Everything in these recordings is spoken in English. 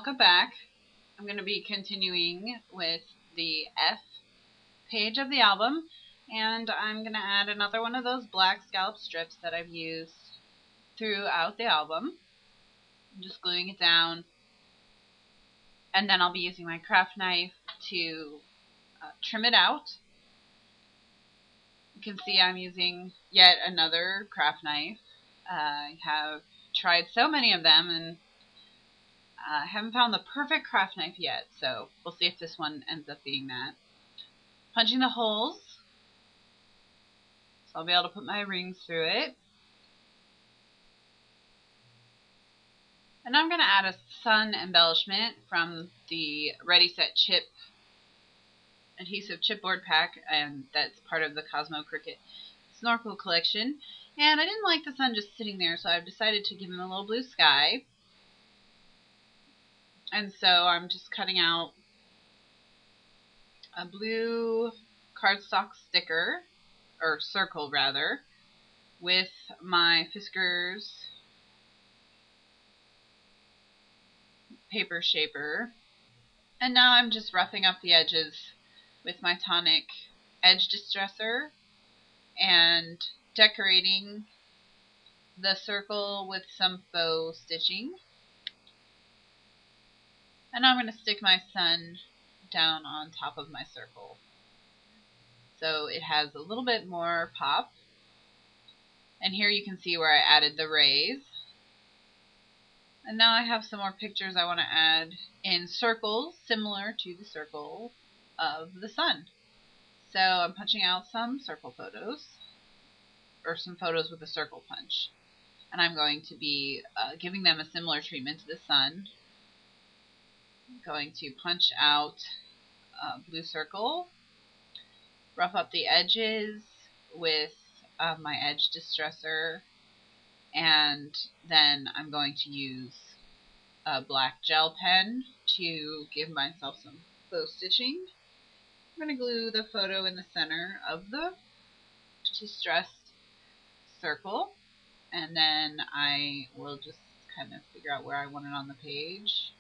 welcome back. I'm going to be continuing with the F page of the album, and I'm going to add another one of those black scallop strips that I've used throughout the album. I'm just gluing it down, and then I'll be using my craft knife to trim it out. You can see I'm using yet another craft knife. I have tried so many of them, and I haven't found the perfect craft knife yet, so we'll see if this one ends up being that. Punching the holes, so I'll be able to put my rings through it. And I'm going to add a sun embellishment from the Ready Set Chip adhesive chipboard pack, and that's part of the Cosmo Cricket Snorkel collection. And I didn't like the sun just sitting there, so I've decided to give him a little blue sky. And so I'm just cutting out a blue cardstock sticker, or circle rather, with my Fiskars paper shaper. And now I'm just roughing up the edges with my tonic edge distresser and decorating the circle with some faux stitching. And I'm going to stick my sun down on top of my circle, so it has a little bit more pop. And here you can see where I added the rays. And now I have some more pictures I want to add in circles similar to the circle of the sun. So I'm punching out some circle photos, or some photos with a circle punch. And I'm going to be giving them a similar treatment to the sun. I'm going to punch out a blue circle, rough up the edges with my edge distresser, and then I'm going to use a black gel pen to give myself some faux stitching. I'm going to glue the photo in the center of the distressed circle, and then I will just kind of figure out where I want it on the page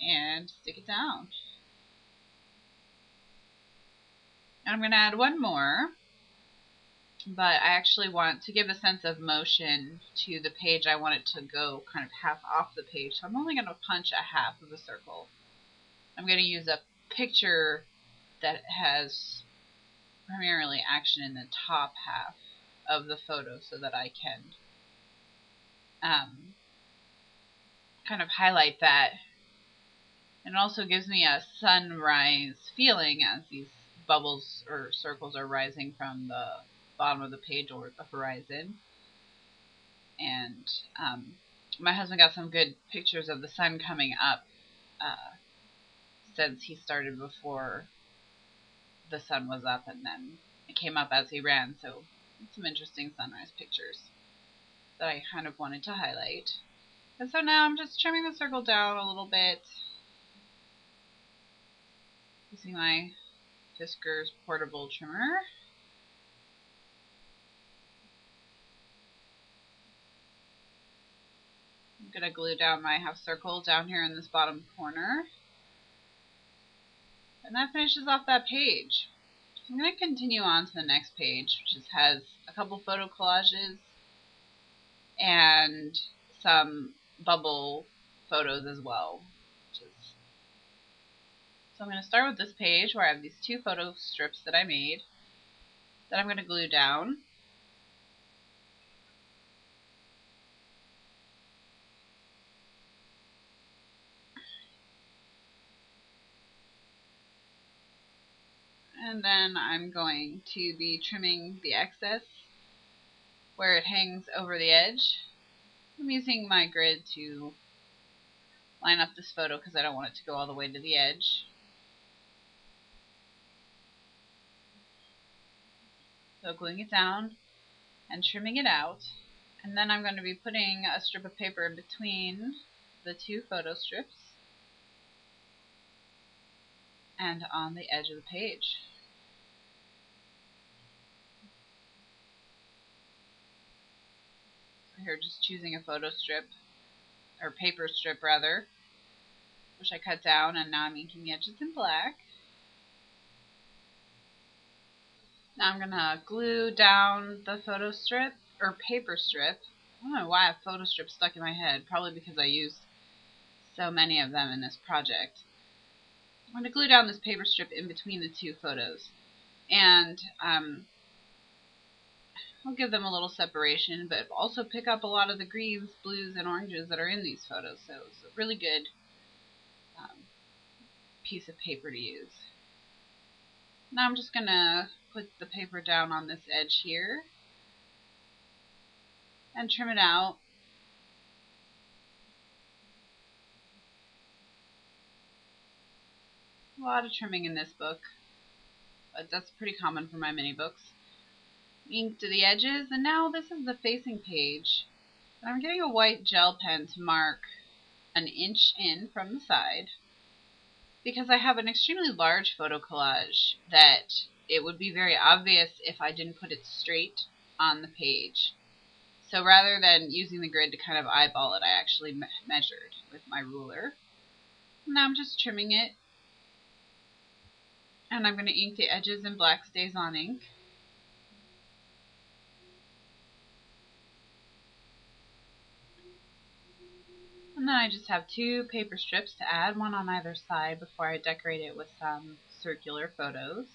and stick it down. And I'm going to add one more, but I actually want to give a sense of motion to the page. I want it to go kind of half off the page, so I'm only going to punch a half of a circle. I'm going to use a picture that has primarily action in the top half of the photo so that I can kind of highlight that. And it also gives me a sunrise feeling as these bubbles or circles are rising from the bottom of the page or the horizon. And my husband got some good pictures of the sun coming up since he started before the sun was up, and then it came up as he ran, so some interesting sunrise pictures that I kind of wanted to highlight. And so now I'm just trimming the circle down a little bit using my Fiskars portable trimmer. I'm going to glue down my half circle down here in this bottom corner. And that finishes off that page. I'm going to continue on to the next page, which has a couple photo collages and some bubble photos as well. So I'm going to start with this page where I have these two photo strips that I made that I'm going to glue down. And then I'm going to be trimming the excess where it hangs over the edge. I'm using my grid to line up this photo because I don't want it to go all the way to the edge. So gluing it down and trimming it out. And then I'm going to be putting a strip of paper in between the two photo strips and on the edge of the page. So here, just choosing a photo strip or paper strip rather, which I cut down, and now I'm inking the edges in black. Now I'm going to glue down the photo strip, or paper strip. I don't know why I have photo strip stuck in my head, probably because I used so many of them in this project. I'm going to glue down this paper strip in between the two photos, and I'll give them a little separation, but also pick up a lot of the greens, blues, and oranges that are in these photos, so it's a really good piece of paper to use. Now I'm just going to put the paper down on this edge here and trim it out. A lot of trimming in this book, but that's pretty common for my mini books. Ink to the edges, and now this is the facing page. And I'm getting a white gel pen to mark an inch in from the side, because I have an extremely large photo collage that it would be very obvious if I didn't put it straight on the page. So rather than using the grid to kind of eyeball it, I actually measured with my ruler. Now I'm just trimming it, and I'm going to ink the edges in black StazOn ink. And then I just have two paper strips to add, one on either side, before I decorate it with some circular photos.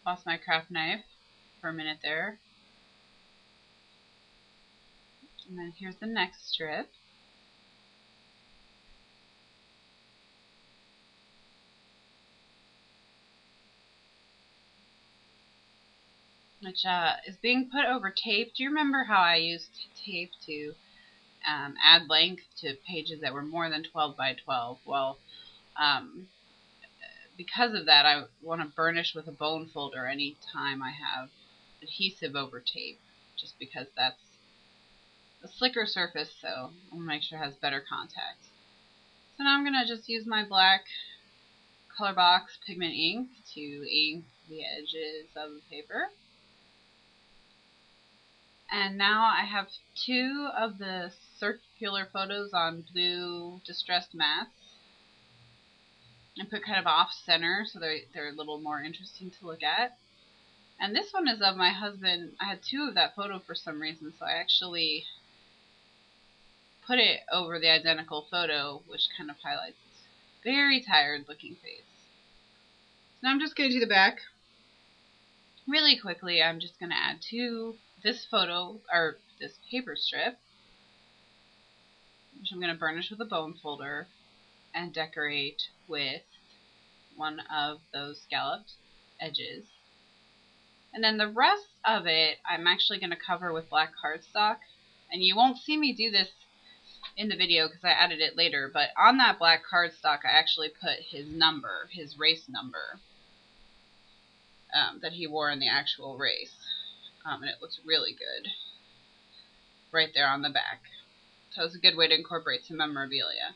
Lost my craft knife for a minute there. And then here's the next strip. Which is being put over tape. Do you remember how I used tape to add length to pages that were more than 12 by 12? Well, because of that, I want to burnish with a bone folder any time I have adhesive over tape, just because that's a slicker surface, so I want to make sure it has better contact. So now I'm going to just use my black color box pigment ink to ink the edges of the paper. And now I have two of the circular photos on blue distressed mats. I put kind of off center so they're a little more interesting to look at. And this one is of my husband. I had two of that photo for some reason, so I actually put it over the identical photo, which kind of highlights his very tired looking face. So now I'm just going to do the back. Really quickly, I'm just going to add this photo, or this paper strip, which I'm going to burnish with a bone folder and decorate with one of those scalloped edges. And then the rest of it, I'm actually going to cover with black cardstock. And you won't see me do this in the video because I added it later, but on that black cardstock, I actually put his number, his race number, that he wore in the actual race. And it looks really good right there on the back. So it's a good way to incorporate some memorabilia.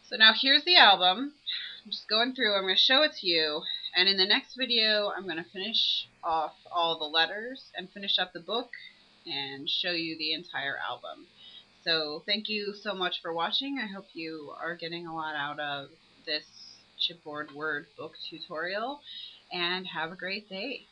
So now here's the album. I'm just going through. I'm going to show it to you. And in the next video, I'm going to finish off all the letters and finish up the book and show you the entire album. So thank you so much for watching. I hope you are getting a lot out of this chipboard word book tutorial. And have a great day.